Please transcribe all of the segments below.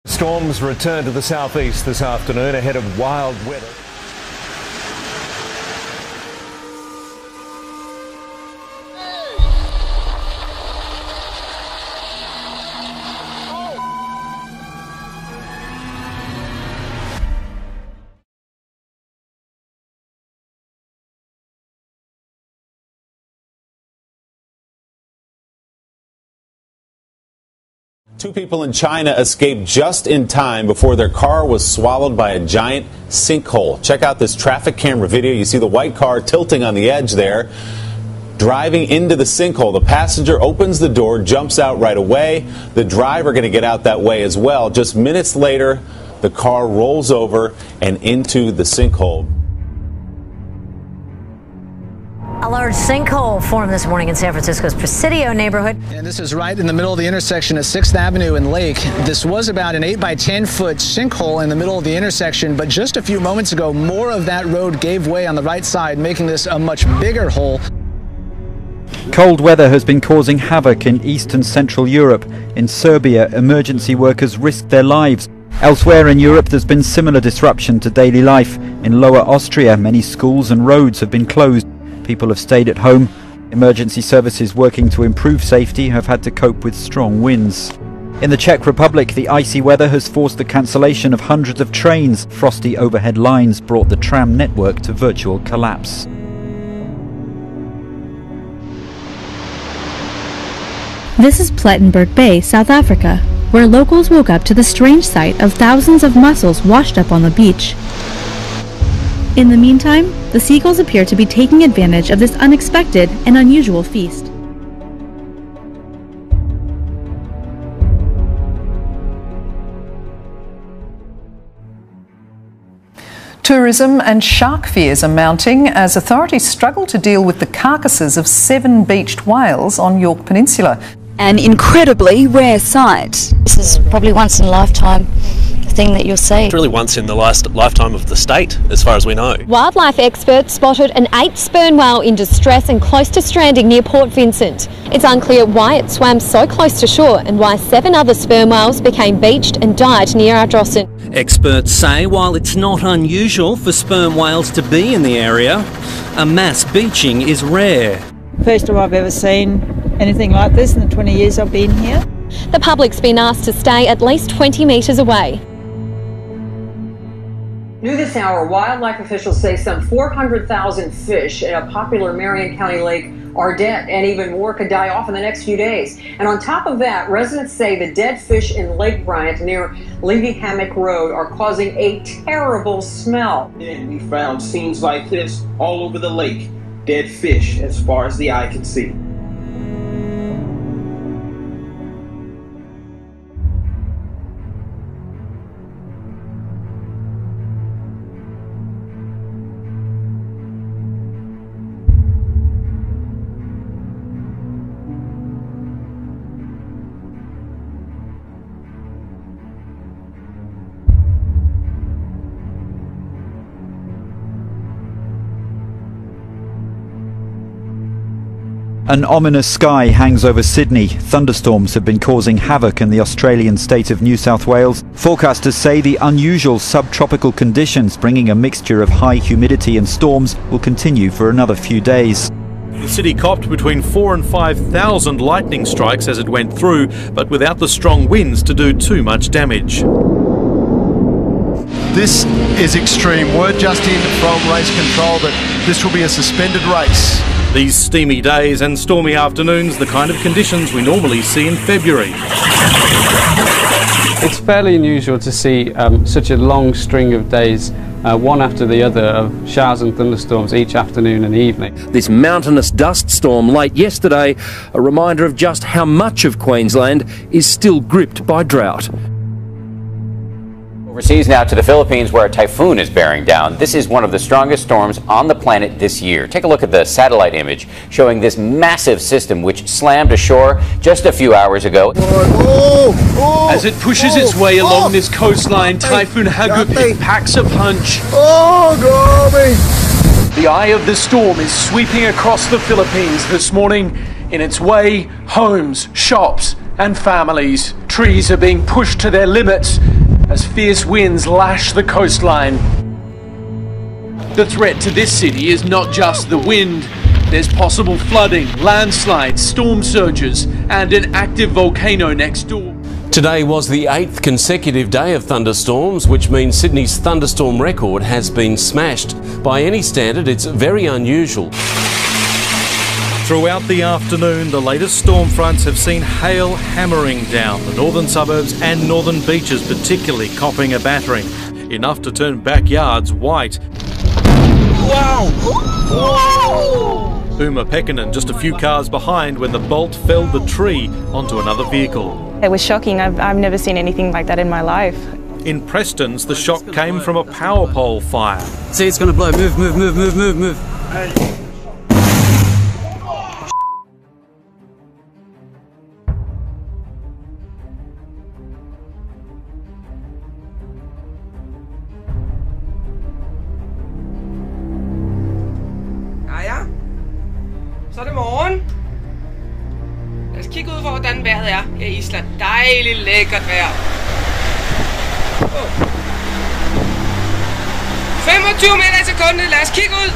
Storms return to the southeast this afternoon ahead of wild weather. Two people in China escaped just in time before their car was swallowed by a giant sinkhole. Check out this traffic camera video. You see the white car tilting on the edge there, driving into the sinkhole. The passenger opens the door, jumps out right away. The driver going to get out that way as well. Just minutes later, the car rolls over and into the sinkhole. A large sinkhole formed this morning in San Francisco's Presidio neighborhood. And this is right in the middle of the intersection at 6th Avenue and Lake. This was about an 8 by 10 foot sinkhole in the middle of the intersection, but just a few moments ago, more of that road gave way on the right side, making this a much bigger hole. Cold weather has been causing havoc in East and Central Europe. In Serbia, emergency workers risked their lives. Elsewhere in Europe, there's been similar disruption to daily life. In Lower Austria, many schools and roads have been closed. People have stayed at home. Emergency services working to improve safety have had to cope with strong winds. In the Czech Republic, the icy weather has forced the cancellation of hundreds of trains. Frosty overhead lines brought the tram network to virtual collapse. This is Plettenberg Bay, South Africa, where locals woke up to the strange sight of thousands of mussels washed up on the beach. In the meantime, the seagulls appear to be taking advantage of this unexpected and unusual feast. Tourism and shark fears are mounting as authorities struggle to deal with the carcasses of 7 beached whales on York Peninsula. An incredibly rare sight. This is probably once in a lifetime thing that you'll see. It's really once in the lifetime of the state, as far as we know. Wildlife experts spotted an 8 sperm whale in distress and close to stranding near Port Vincent. It's unclear why it swam so close to shore and why 7 other sperm whales became beached and died near Ardrossan. Experts say while it's not unusual for sperm whales to be in the area, a mass beaching is rare. First time I've ever seen anything like this in the 20 years I've been here. The public's been asked to stay at least 20 metres away. New this hour, wildlife officials say some 400,000 fish in a popular Marion County lake are dead, and even more could die off in the next few days. And on top of that, residents say the dead fish in Lake Bryant near Levy Hammock Road are causing a terrible smell. And we found scenes like this all over the lake. Dead fish as far as the eye can see. An ominous sky hangs over Sydney. Thunderstorms have been causing havoc in the Australian state of New South Wales. Forecasters say the unusual subtropical conditions, bringing a mixture of high humidity and storms, will continue for another few days. The city copped between 4,000 and 5,000 lightning strikes as it went through, but without the strong winds to do too much damage. This is extreme. Word just in from race control that this will be a suspended race. These steamy days and stormy afternoons, the kind of conditions we normally see in February. It's fairly unusual to see such a long string of days, one after the other, of showers and thunderstorms each afternoon and evening. This mountainous dust storm late yesterday, a reminder of just how much of Queensland is still gripped by drought. Overseas now to the Philippines, where a typhoon is bearing down. This is one of the strongest storms on the planet this year. Take a look at the satellite image showing this massive system which slammed ashore just a few hours ago. As it pushes its way along this coastline, Typhoon Hagupit packs a punch. The eye of the storm is sweeping across the Philippines this morning. In its way, homes, shops and families Trees are being pushed to their limits as fierce winds lash the coastline. The threat to this city is not just the wind. There's possible flooding, landslides, storm surges, and an active volcano next door. Today was the 8th consecutive day of thunderstorms, which means Sydney's thunderstorm record has been smashed. By any standard, it's very unusual. Throughout the afternoon, the latest storm fronts have seen hail hammering down the northern suburbs and northern beaches, particularly copping a battering. Enough to turn backyards white. Wow! Whoa! Uma Pekkanen just a few cars behind when the bolt felled the tree onto another vehicle. It was shocking. I've never seen anything like that in my life. In Preston's, the shock came from a power pole fire. See, it's going to blow. Move, move, move, move, move, move. Hey. Så er det morgen. Lad os kigge ud for, hvordan vejret er her i Island. Dejligt lækkert vejr. 25 meter i sekundet. Lad os kigge ud.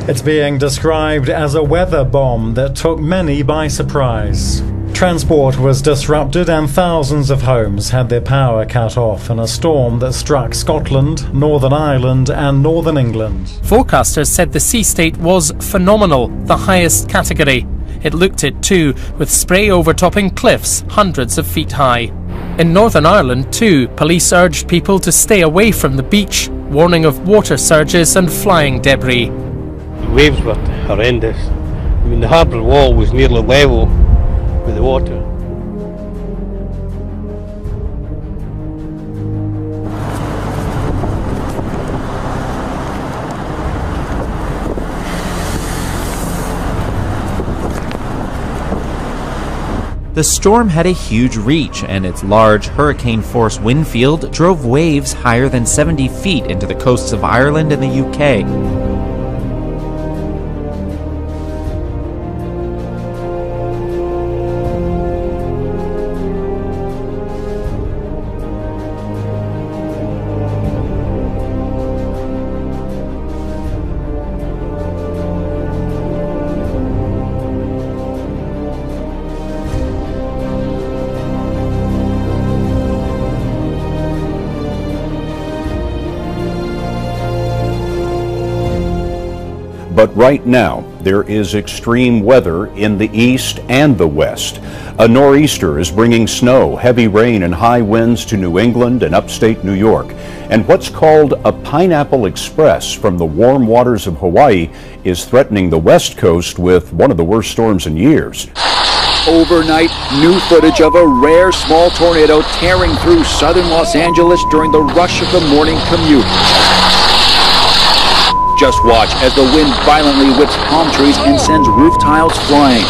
It's being described as a weather bomb that took many by surprise. Transport was disrupted and thousands of homes had their power cut off in a storm that struck Scotland, Northern Ireland and Northern England. Forecasters said the sea state was phenomenal, the highest category. It looked it too, with spray overtopping cliffs hundreds of feet high. In Northern Ireland too, police urged people to stay away from the beach, warning of water surges and flying debris. The waves were horrendous. I mean, the harbour wall was nearly level with the water. The storm had a huge reach, and its large hurricane-force wind field drove waves higher than 70 feet into the coasts of Ireland and the UK. But right now, there is extreme weather in the east and the west. A nor'easter is bringing snow, heavy rain, and high winds to New England and upstate New York. And what's called a pineapple express from the warm waters of Hawaii is threatening the west coast with one of the worst storms in years. Overnight, new footage of a rare small tornado tearing through southern Los Angeles during the rush of the morning commute. Just watch as the wind violently whips palm trees and sends roof tiles flying.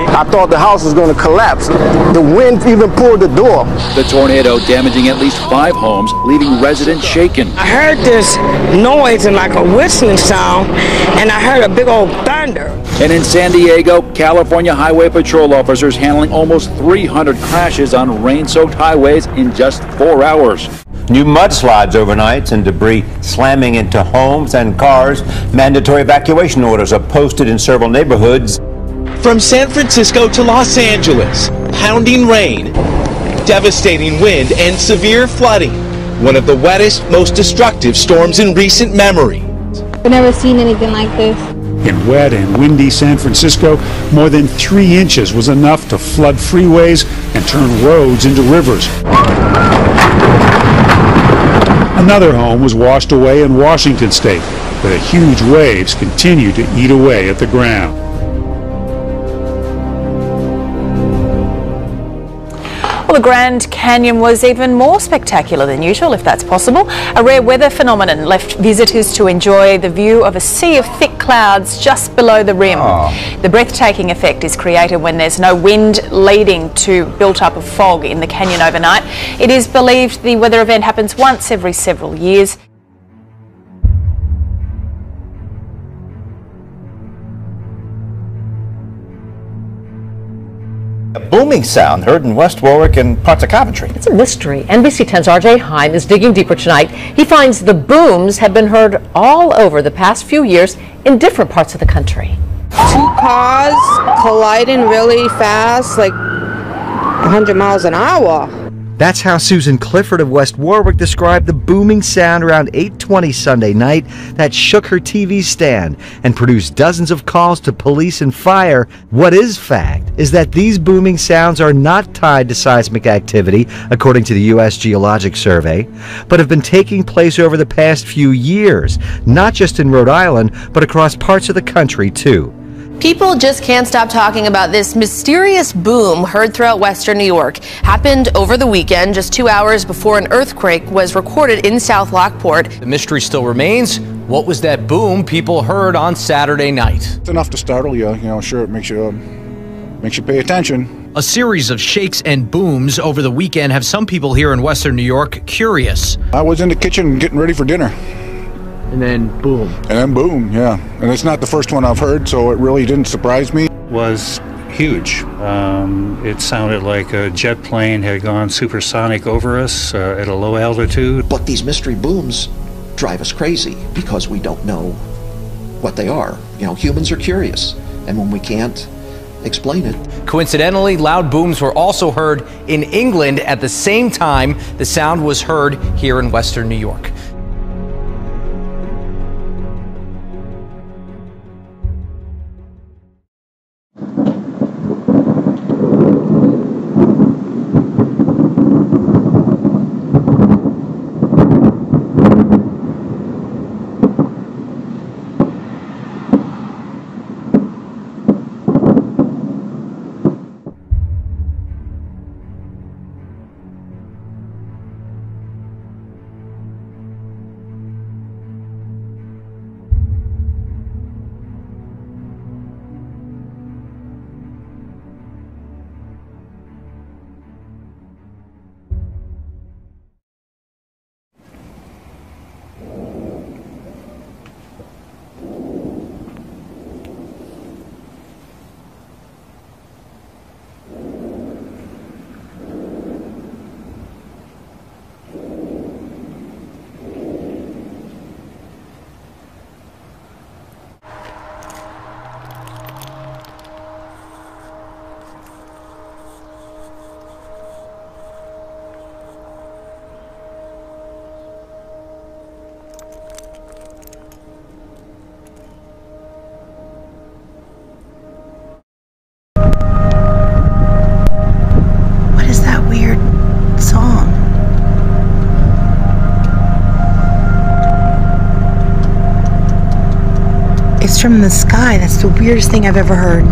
I thought the house was going to collapse. The wind even pulled the door. The tornado damaging at least 5 homes, leaving residents shaken. I heard this noise and like a whistling sound, and I heard a big old thunder. And in San Diego, California Highway Patrol officers handling almost 300 crashes on rain-soaked highways in just 4 hours. New mudslides overnight and debris slamming into homes and cars. Mandatory evacuation orders are posted in several neighborhoods. From San Francisco to Los Angeles, pounding rain, devastating wind, and severe flooding. One of the wettest, most destructive storms in recent memory. I've never seen anything like this. In wet and windy San Francisco, more than 3 inches was enough to flood freeways and turn roads into rivers. Another home was washed away in Washington state, where the huge waves continue to eat away at the ground. Well, the Grand Canyon was even more spectacular than usual, if that's possible. A rare weather phenomenon left visitors to enjoy the view of a sea of thick clouds just below the rim. The breathtaking effect is created when there's no wind, leading to built-up of fog in the canyon overnight. It is believed the weather event happens once every several years. booming sound heard in West Warwick and parts of Coventry. It's a mystery. NBC 10's RJ Heim is digging deeper tonight. He finds the booms have been heard all over the past few years in different parts of the country. 2 cars colliding really fast, like 100 miles an hour. That's how Susan Clifford of West Warwick described the booming sound around 8:20 Sunday night that shook her TV stand and produced dozens of calls to police and fire. What is fact is that these booming sounds are not tied to seismic activity, according to the U.S. Geologic Survey, but have been taking place over the past few years, not just in Rhode Island, but across parts of the country too. People just can't stop talking about this mysterious boom heard throughout western New York. Happened over the weekend, just 2 hours before an earthquake was recorded in South Lockport. The mystery still remains. What was that boom people heard on Saturday night? It's enough to startle you. Sure, it makes you pay attention. A series of shakes and booms over the weekend have some people here in western New York curious. I was in the kitchen getting ready for dinner. And then boom. And then boom, yeah. And it's not the first one I've heard, so it really didn't surprise me. Was huge. It sounded like a jet plane had gone supersonic over us at a low altitude. But these mystery booms drive us crazy because we don't know what they are. Humans are curious, and when we can't explain it. Coincidentally, loud booms were also heard in England at the same time the sound was heard here in western New York. It's from the sky. That's the weirdest thing I've ever heard.